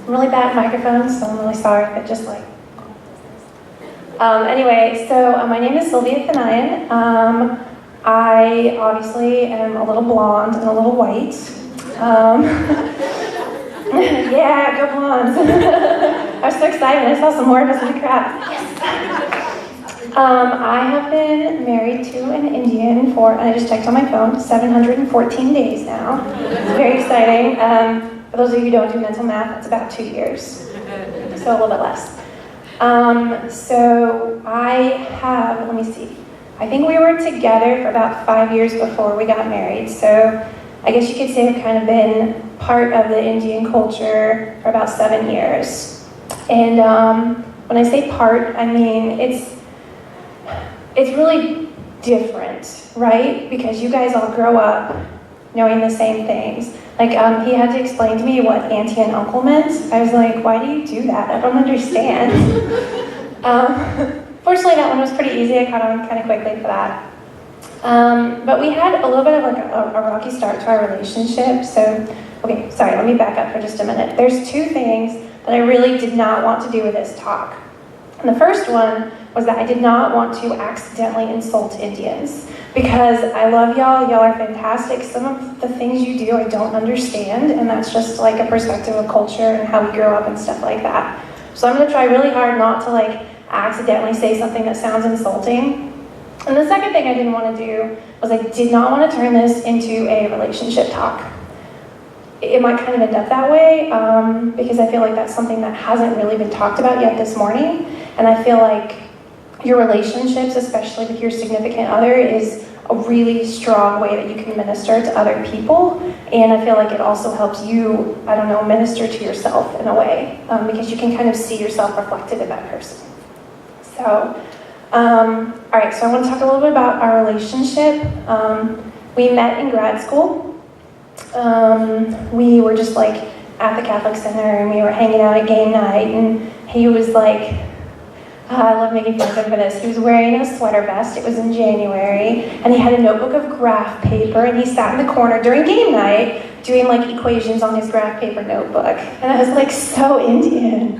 I'm really bad at microphones, so I'm really sorry, but just like... Anyway, so my name is Sylvia Thenayan. I obviously am a little blonde and a little white. Yeah, go blondes. I was so excited. I saw some more of us in the crowd. Yes. I have been married to an Indian for, I just checked on my phone, 714 days now. It's very exciting. For those of you who don't do mental math, that's about 2 years. So a little bit less. So I have, let me see. I think we were together for about 5 years before we got married. So I guess you could say I've kind of been part of the Indian culture for about 7 years. And when I say part, I mean it's really different, right? Because you guys all grow up knowing the same things. Like he had to explain to me what auntie and uncle meant. I was like, why do you do that? I don't understand. Fortunately, that one was pretty easy. I caught on kind of quickly for that. But we had a little bit of like a rocky start to our relationship. So, okay, sorry, let me back up for just a minute. There's two things that I really did not want to do with this talk. And the first one was that I did not want to accidentally insult Indians. Because I love y'all are fantastic. Some of the things you do I don't understand, and that's just like a perspective of culture and how we grow up and stuff like that. So I'm gonna try really hard not to like accidentally say something that sounds insulting. And the second thing I didn't want to do was I did not want to turn this into a relationship talk. It might kind of end up that way because I feel like that's something that hasn't really been talked about yet this morning. And I feel like your relationships, especially with your significant other, is a really strong way that you can minister to other people. And I feel like it also helps you, I don't know, minister to yourself in a way because you can kind of see yourself reflected in that person. So, all right, so I want to talk a little bit about our relationship. We met in grad school. We were just like at the Catholic Center and we were hanging out at game night and he was like, I love making fun of him for this. He was wearing a sweater vest. It was in January, and he had a notebook of graph paper, and he sat in the corner during game night doing like equations on his graph paper notebook. And I was like, so Indian.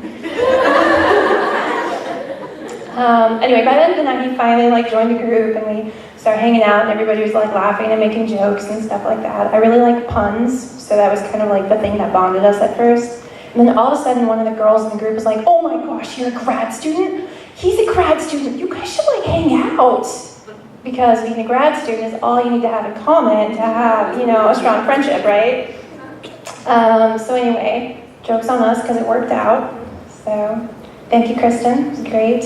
Anyway, by the end of the night, he finally like joined the group, and we started hanging out, and everybody was like laughing and making jokes and stuff like that. I really like puns, so that was kind of like the thing that bonded us at first. And then all of a sudden, one of the girls in the group was like, oh my gosh, you're a grad student? He's a grad student. You guys should like hang out. Because being a grad student is all you need to have in common to have, you know, a strong friendship, right? So anyway, joke's on us because it worked out. So thank you, Kristen. It was great.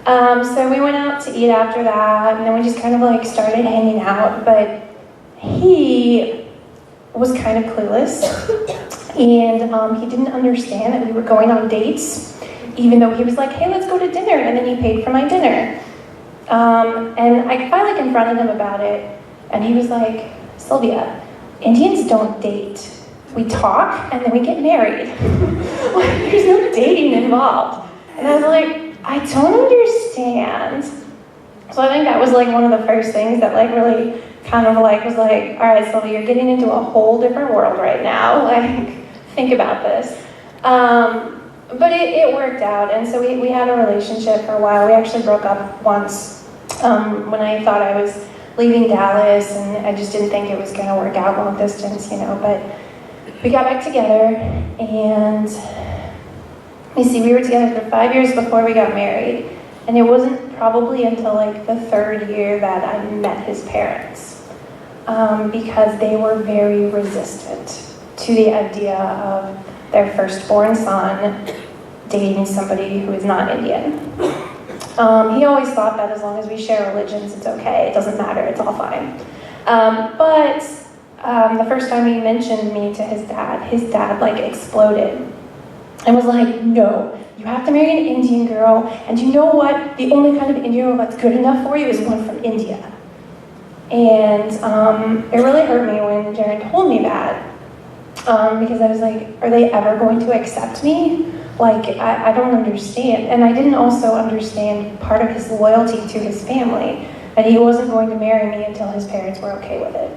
So we went out to eat after that, and then we just kind of like started hanging out. But he was kind of clueless. And he didn't understand that we were going on dates, even though he was like, hey, let's go to dinner, and then he paid for my dinner. And I finally confronted him about it, and he was like, Sylvia, Indians don't date. We talk, and then we get married. Like, there's no dating involved. And I was like, I don't understand. So I think that was like one of the first things that like really kind of like was like, all right, Sylvia, you're getting into a whole different world right now. Like, think about this. But it worked out, and so we had a relationship for a while. We actually broke up once when I thought I was leaving Dallas, and I just didn't think it was going to work out long distance, you know. But we got back together, and you see, we were together for 5 years before we got married, and it wasn't probably until like the 3rd year that I met his parents because they were very resistant to the idea of their firstborn son dating somebody who is not Indian. He always thought that as long as we share religions, it's okay. It doesn't matter. It's all fine. But the first time he mentioned me to his dad like exploded and was like, no, you have to marry an Indian girl, and you know what? The only kind of Indian girl that's good enough for you is one from India. And it really hurt me when Jared told me that. Because I was like, are they ever going to accept me? Like, I don't understand. And I didn't also understand part of his loyalty to his family, that he wasn't going to marry me until his parents were okay with it.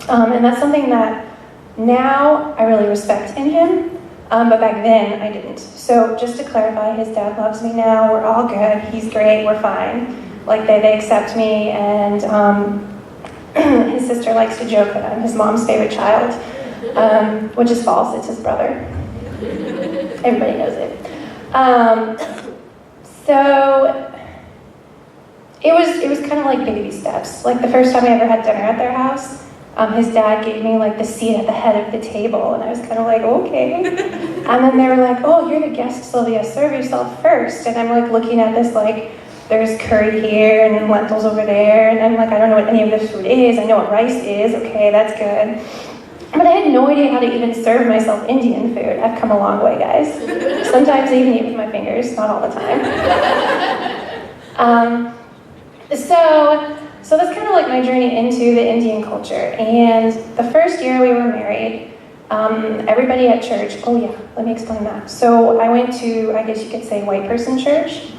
And that's something that now I really respect in him. But back then, I didn't. So just to clarify, his dad loves me now. We're all good. He's great. We're fine. Like, they accept me, and his sister likes to joke that I'm his mom's favorite child, which is false. It's his brother. Everybody knows it. So it was kind of like baby steps. Like, the first time I ever had dinner at their house, his dad gave me like the seat at the head of the table, and I was kind of like, okay. And then they were like, oh, you're the guest, Sylvia, serve yourself first. And I'm like looking at this, like, there's curry here and then lentils over there, and I'm like, I don't know what any of this food is. I know what rice is. Okay, that's good. But I had no idea how to even serve myself Indian food. I've come a long way, guys. Sometimes I even eat with my fingers, not all the time. So that's kind of like my journey into the Indian culture. And the first year we were married, everybody at church, oh yeah, let me explain that. So I went to, I guess you could say, white person church.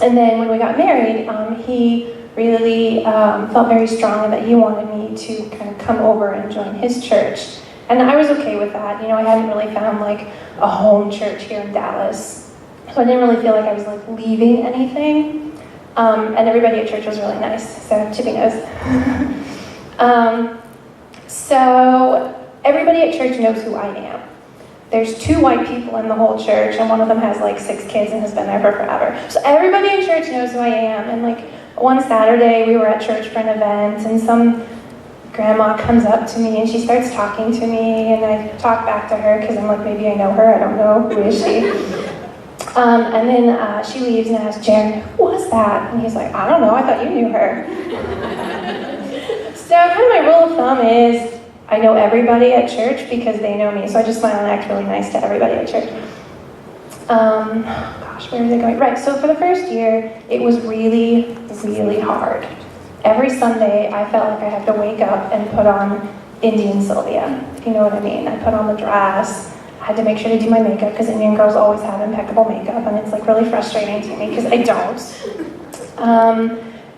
And then when we got married, he really felt very strongly that he wanted me to kind of come over and join his church. And I was okay with that. You know, I hadn't really found like a home church here in Dallas. So I didn't really feel like I was like leaving anything. And everybody at church was really nice, so Chippy knows. So everybody at church knows who I am. There's 2 white people in the whole church, and one of them has like 6 kids and has been there for forever. So everybody in church knows who I am. And like one Saturday we were at church for an event, and some grandma comes up to me and she starts talking to me, and I talk back to her because I'm like, maybe I know her, I don't know, who is she? And then she leaves, and I ask Jared, who was that? And he's like, I don't know, I thought you knew her. So kind of my rule of thumb is I know everybody at church because they know me, so I just smile and act really nice to everybody at church. Gosh, where was I going? Right, so for the first year, it was really, really hard. Every Sunday, I felt like I had to wake up and put on Indian Sylvia, if you know what I mean. I put on the dress. I had to make sure to do my makeup because Indian girls always have impeccable makeup, and it's like really frustrating to me because I don't.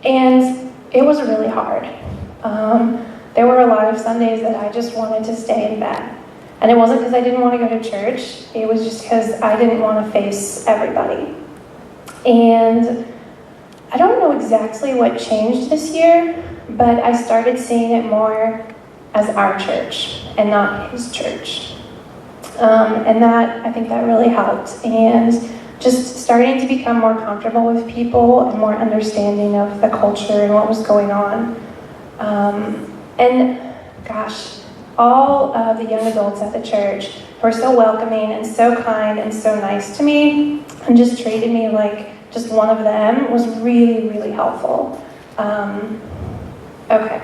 And it was really hard. There were a lot of Sundays that I just wanted to stay in bed. And it wasn't because I didn't want to go to church, it was just because I didn't want to face everybody. And I don't know exactly what changed this year, but I started seeing it more as our church and not his church. And that, I think that really helped. And just starting to become more comfortable with people and more understanding of the culture and what was going on. And gosh, all of the young adults at the church were so welcoming and so kind and so nice to me and just treated me like just one of them was really, really helpful. Okay,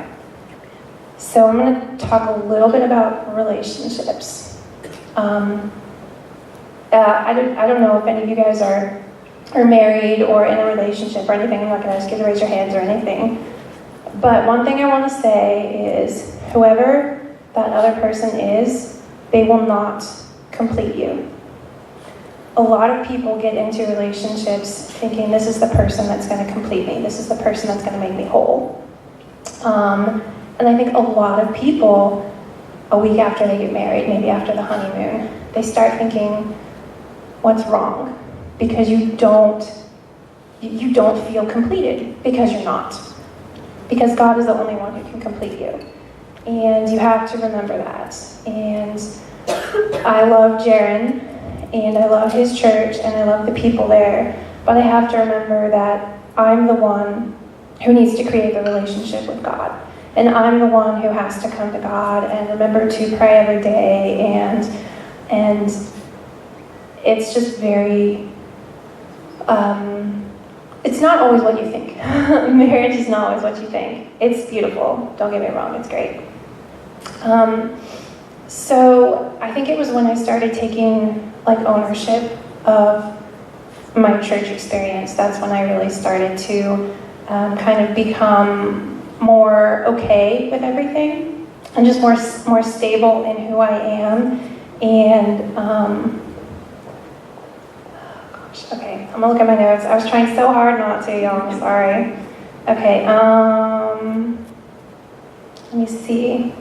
so I'm going to talk a little bit about relationships. I don't know if any of you guys are married or in a relationship or anything. I'm not going to ask you to raise your hands or anything. But one thing I want to say is whoever that other person is, they will not complete you. A lot of people get into relationships thinking this is the person that's going to complete me. This is the person that's going to make me whole. And I think a lot of people, a week after they get married, maybe after the honeymoon, they start thinking, what's wrong? Because you don't feel completed, because you're not. Because God is the only one who can complete you. And you have to remember that. And I love Jaron, and I love his church, and I love the people there. But I have to remember that I'm the one who needs to create the relationship with God. And I'm the one who has to come to God and remember to pray every day. And it's just very, it's not always what you think. Marriage is not always what you think. It's beautiful, don't get me wrong, it's great. So I think it was when I started taking like ownership of my church experience, that's when I really started to kind of become more okay with everything and just more stable in who I am. And gosh, okay, I'm gonna look at my notes. I was trying so hard not to, y'all, I'm sorry. Okay, let me see.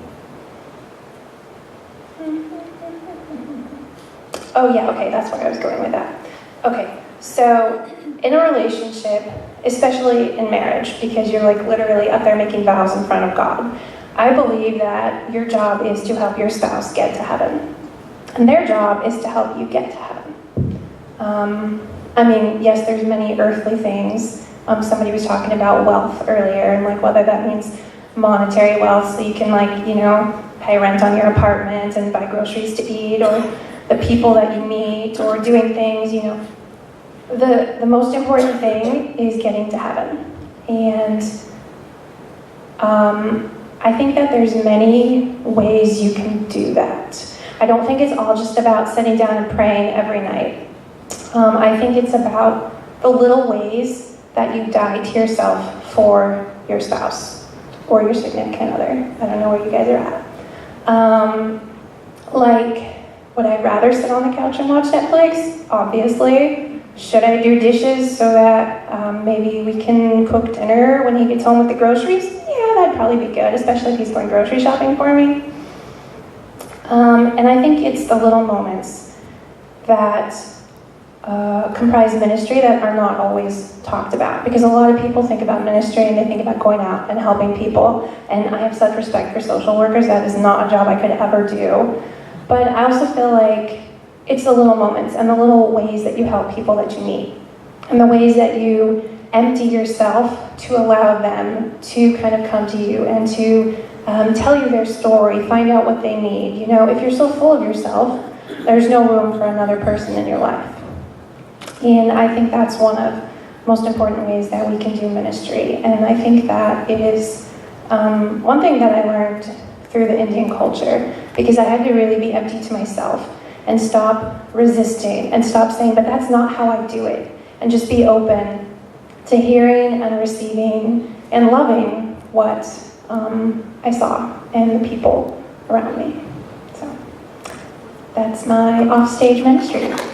Oh yeah, okay, that's where I was going with that. Okay, so in a relationship, especially in marriage, because you're like literally up there making vows in front of God, I believe that your job is to help your spouse get to heaven. And their job is to help you get to heaven. I mean, yes, there's many earthly things. Somebody was talking about wealth earlier, and like whether that means monetary wealth, so you can like, you know, pay rent on your apartment and buy groceries to eat, or the people that you meet, or doing things, you know. The most important thing is getting to heaven. And I think that there's many ways you can do that. I don't think it's all just about sitting down and praying every night. I think it's about the little ways that you die to yourself for your spouse or your significant other. I don't know where you guys are at. Like, would I rather sit on the couch and watch Netflix? Obviously. Should I do dishes so that maybe we can cook dinner when he gets home with the groceries? Yeah, that'd probably be good, especially if he's going grocery shopping for me. And I think it's the little moments that comprise ministry that are not always talked about. Because a lot of people think about ministry and they think about going out and helping people. And I have such respect for social workers. That is not a job I could ever do. But I also feel like it's the little moments and the little ways that you help people that you meet. And the ways that you empty yourself to allow them to kind of come to you and to tell you their story, find out what they need. You know, if you're so full of yourself, there's no room for another person in your life. And I think that's one of the most important ways that we can do ministry. And I think that it is one thing that I learned through the Indian culture, because I had to really be empty to myself and stop resisting and stop saying, but that's not how I do it. And just be open to hearing and receiving and loving what I saw and the people around me. So that's my offstage ministry.